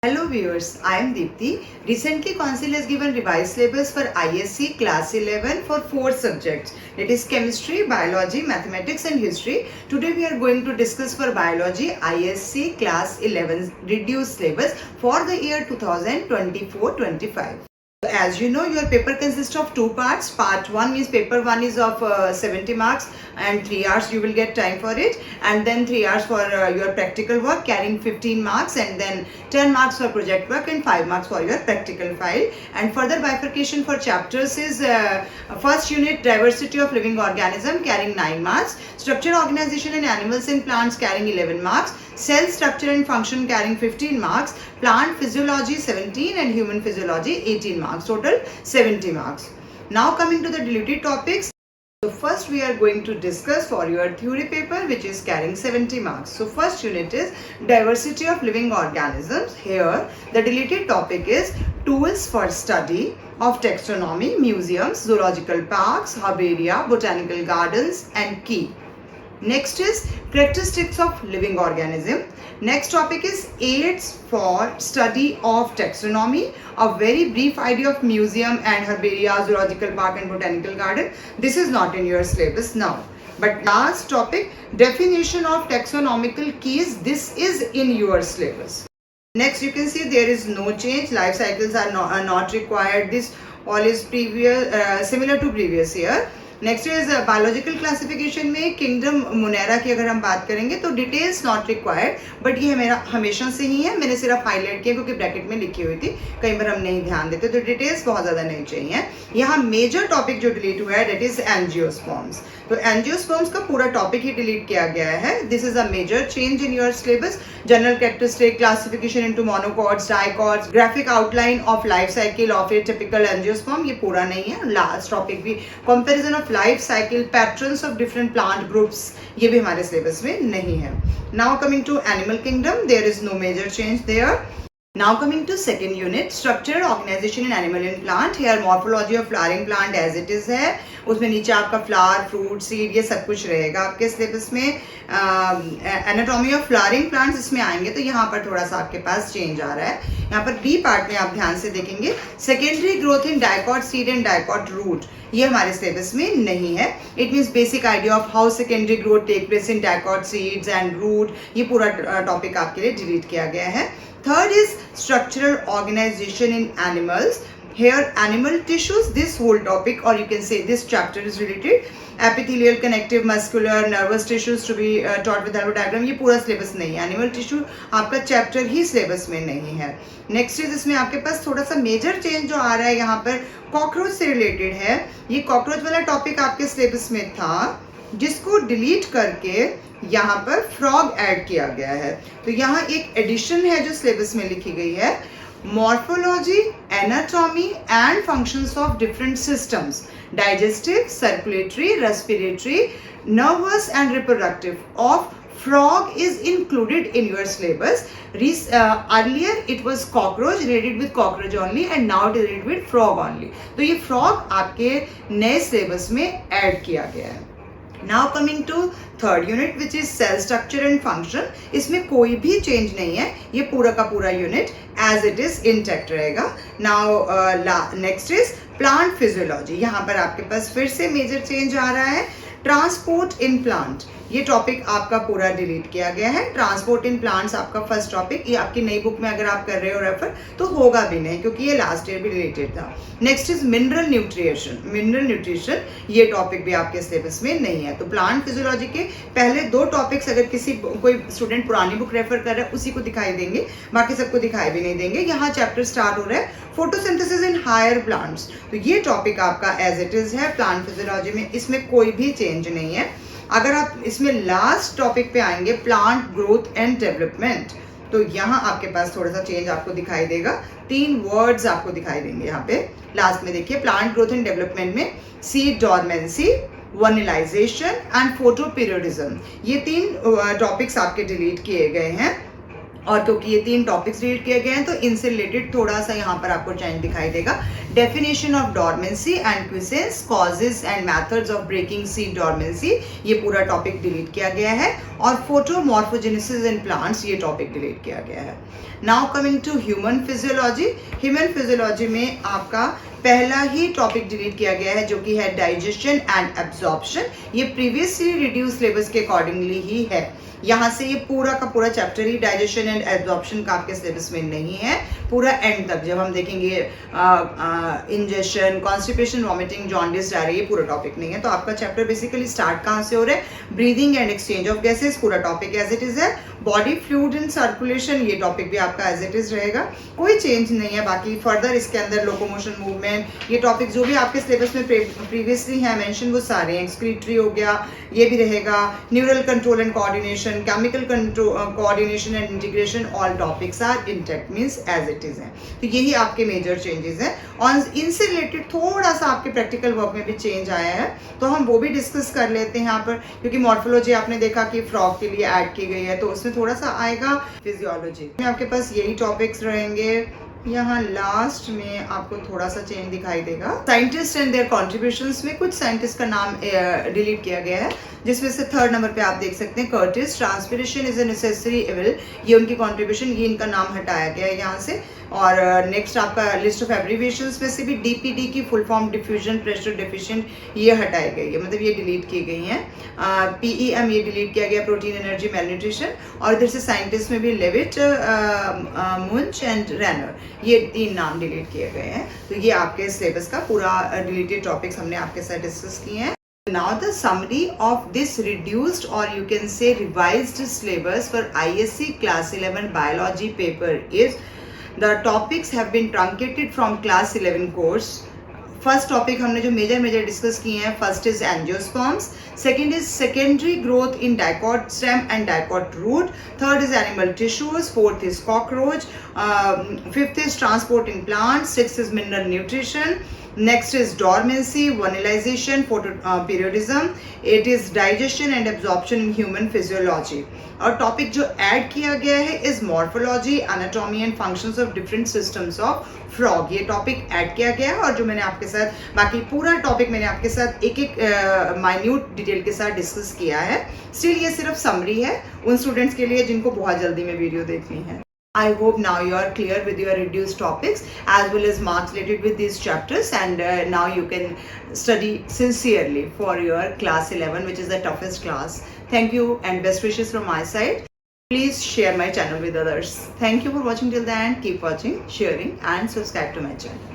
Hello viewers, I am Deepthi. Recently Council has given revised syllabus for ISC class 11 for 4 subjects. That is chemistry, biology, mathematics and history. Today we are going to discuss for biology ISC class 11 reduced syllabus for the year 2024-25. As you know, your paper consists of 2 parts. Part 1 means paper 1 is of 70 marks and 3 hours you will get time for it, and then 3 hours for your practical work carrying 15 marks, and then 10 marks for project work and 5 marks for your practical file. And further bifurcation for chapters is first unit diversity of living organism carrying 9 marks, structure organization in animals and plants carrying 11 marks, cell structure and function carrying 15 marks, plant physiology 17 and human physiology 18 marks, total 70 marks. Now coming to the deleted topics. So first we are going to discuss for your theory paper which is carrying 70 marks. So first unit is diversity of living organisms. Here the deleted topic is tools for study of taxonomy, museums, zoological parks, herbaria, botanical gardens and key. Next is characteristics of living organism. Next topic is aids for study of taxonomy, a very brief idea of museum and herbaria, zoological park and botanical garden. This is not in your syllabus now. But last topic, definition of taxonomical keys. This is in your syllabus. Next you can see there is no change. Life cycles are not required. This all is previous similar to previous year. Next is biological classification में kingdom Monera की अगर हम बात करेंगे तो details not required, but ये मेरा हमेशा से ही है, मैंने सिर्फ हाईलाइट किया क्योंकि ब्रैकेट में लिखी हुई थी, कई बार हम नहीं ध्यान देते, तो डिटेल्स बहुत ज़्यादा नहीं चाहिए. यहाँ मेजर टॉपिक जो डिलीट हुआ है डेट इज एंजियोस्पर्म्स. तो एंजियोस्पर्म्स का पूरा टॉपिक ही डिलीट किया गया है. This is a major change in your syllabus. General characteristic, classification into monocots, dicots, graphic outline of life cycle of a typical angiosperm, ये पूरा नहीं है. लास्ट टॉपिक भी comparison of life cycle, patterns of different plant groups, ये भी हमारे syllabus में नहीं है. Now coming to animal kingdom, there is no major change there. Now coming to second unit, structure, organization in animal and plant. Here morphology of flowering plant as it is है, उसमें नीचे आपका flower, fruit, seed, ये सब कुछ रहेगा आपके syllabus में. एनाटॉमी ऑफ फ्लावरिंग प्लांट्स इसमें आएंगे तो यहाँ पर थोड़ा सा आपके पास चेंज आ रहा है. यहाँ पर बी पार्ट में आप ध्यान से देखेंगे, secondary growth in dicot seed and dicot root, ये हमारे सिलेबस में नहीं है. It means basic idea of how secondary growth take place in dicot seeds and root, ये पूरा टॉपिक आपके लिए डिलीट किया गया है. Third is structural organization in animals. Here animal tissues, this whole topic or you can say this chapter is related. Epithelial, connective, muscular, nervous tissues to be taught with Hello diagram, ये पूरा syllabus नहीं है. Animal tissue आपका chapter ही syllabus में नहीं है. Next is इसमें आपके पास थोड़ा सा मेजर चेंज जो आ रहा है, यहाँ पर कॉकरोच से रिलेटेड है. ये कॉकरोच वाला टॉपिक आपके सिलेबस में था जिसको डिलीट करके यहाँ पर फ्रॉग ऐड किया गया है. तो यहाँ एक एडिशन है जो सिलेबस में लिखी गई है, morphology, anatomy and functions of different systems, digestive, circulatory, respiratory, nervous and reproductive of frog is included in your syllabus. Earlier it was cockroach, related with cockroach only, and now it is related with frog only. तो ये frog आपके नए syllabus में add किया गया है. Now coming to third unit which is cell structure and function. इसमें कोई भी चेंज नहीं है, ये पूरा का पूरा unit as it is intact रहेगा. Now next is plant physiology. यहाँ पर आपके पास फिर से मेजर चेंज आ रहा है. ट्रांसपोर्ट इन प्लांट, ये टॉपिक आपका पूरा डिलीट किया गया है. ट्रांसपोर्ट इन प्लांट्स आपका फर्स्ट टॉपिक, ये आपकी नई बुक में अगर आप कर रहे हो रेफर तो होगा भी नहीं क्योंकि ये लास्ट ईयर भी रिलेटेड था. Next is mineral nutrition. Mineral nutrition ये टॉपिक भी आपके सिलेबस में नहीं है. तो प्लांट फिजियोलॉजी के पहले 2 टॉपिक्स अगर कोई स्टूडेंट पुरानी बुक रेफर कर रहा है उसी को दिखाई देंगे, बाकी सबको दिखाई भी नहीं देंगे. यहाँ चैप्टर स्टार्ट हो रहा है फोटोसिंथेसिस इन हायर प्लांट्स, तो ये टॉपिक आपका एज इट इज है प्लांट फिजियोलॉजी में, इसमें कोई भी चेंज नहीं है. अगर आप इसमें लास्ट टॉपिक पे आएंगे प्लांट ग्रोथ एंड डेवलपमेंट, तो यहाँ आपके पास थोड़ा सा चेंज आपको दिखाई देगा. 3 वर्ड्स आपको दिखाई देंगे यहाँ पे लास्ट में. देखिए प्लांट ग्रोथ एंड डेवलपमेंट में सीड डॉर्मेंसी, वनिलाइजेशन एंड फोटोपीरियडिज्म, ये 3 टॉपिक्स आपके डिलीट किए गए हैं. और क्योंकि ये 3 टॉपिक्स रीड किए गए हैं तो इनसे रिलेटेड थोड़ा सा यहाँ पर आपको चेंज दिखाई देगा. Definition of dormancy and quiescence, causes and methods of breaking seed dormancy, ये पूरा टॉपिक डिलीट किया गया है। और फोटोमॉर्फोजेनेसिस इन प्लांट्स, ये टॉपिक डिलीट किया गया है। Now coming to human physiology. Human physiology में आपका पहला ही टॉपिक डिलीट किया गया है, जो कि है डाइजेशन एंड एब्जॉर्प्शन। ये प्रीवियसली रिड्यूस सिलेबस के अकॉर्डिंगली ही है। यहाँ से ये पूरा का पूरा chapter he digestion and absorption का आपके सिलेबस में नहीं है। पूरा एंड तक जब हम देखेंगे ingestion, constipation, vomiting, jaundice, diarrhoea, ये पूरा टॉपिक नहीं है। तो आपका चैप्टर बेसिकली स्टार्ट कहाँ से हो रहा है? Breathing and exchange of gases, पूरा टॉपिक एज इट इज है। बॉडी फ्लूइड एंड सर्कुलेशन, ये टॉपिक भी आपका एज इट इज रहेगा, कोई चेंज नहीं है। बाकी फर्दर इसके अंदर लोकोमोशन, मूवमेंट, ये टॉपिक जो भी आपके सिलेबस में प्रीवियसली है मेंशन, वो सारे हैं। एक्सक्रीटरी हो गया, ये भी रहेगा। Neural control and coordination, chemical control, coordination and integration, all topics are intact, means as it is है। तो यही आपके मेजर चेंजेस हैं। और इनसे रिलेटेड थोड़ा सा आपके प्रैक्टिकल वर्क में भी चेंज आया है, तो हम वो भी डिस्कस कर लेते हैं यहाँ पर। क्योंकि मॉर्फोलॉजी आपने देखा कि फ्रॉग के लिए ऐड की गई है, तो उसमें थोड़ा सा आएगा। फिजियोलॉजी में आपके पास यही टॉपिक्स रहेंगे। यहाँ लास्ट में आपको थोड़ा सा चेंज दिखाई देगा। साइंटिस्ट एंड देयर कॉन्ट्रीब्यूशंस में कुछ साइंटिस्ट का नाम डिलीट किया गया है, जिसमें से थर्ड नंबर पे आप देख सकते हैं Curtis, transpiration is a necessary evil, ये उनकी कॉन्ट्रीब्यूशन, ये इनका नाम हटाया गया है यहाँ से। और नेक्स्ट आपका लिस्ट ऑफ एब्रीविएशंस में से भी डीपीडी की full form diffusion pressure deficient, ये हटाई गई है, मतलब ये डिलीट की गई हैं। पीईएम ये डिलीट किया गया, प्रोटीन एनर्जी मेलन्यूट्रिशन। और इधर से साइंटिस्ट में भी लेविट, मुंच एंड रैनर, ये 3 नाम डिलीट किए गए हैं। तो ये आपके सिलेबस का पूरा डिलीटेड टॉपिक्स हमने आपके साथ डिस्कस किए हैं। Now the summary of this reduced, or you can say revised syllabus for ISC class 11 biology paper is, the topics have been truncated from class 11 course. First topic हमने जो major discuss किए हैं, first is angiosperms, second is secondary growth in dicot stem and dicot root, third is animal tissues, fourth is cockroach, fifth is transport in plant, sixth is mineral nutrition, next is dormancy, vernalization, photoperiodism, it is digestion and absorption in human physiology. और topic जो add किया गया है is morphology, anatomy and functions of different systems of frog, ये topic add किया गया है। और जो मैंने आपके साथ बाकी पूरा टॉपिक मैंने आपके साथ एक एक माइन्यूट डिटेल के साथ डिस्कस किया है। स्टिल ये सिर्फ समरी है उन स्टूडेंट्स के लिए जिनको बहुत जल्दी में वीडियो देखनी है। I hope now you are clear with your reduced topics as well as marks related with these chapters, and now you can study sincerely for your class 11, which is the toughest class. Thank you and best wishes from my side. Please share my channel with others. Thank you for watching till the end. Keep watching, sharing and subscribe to my channel.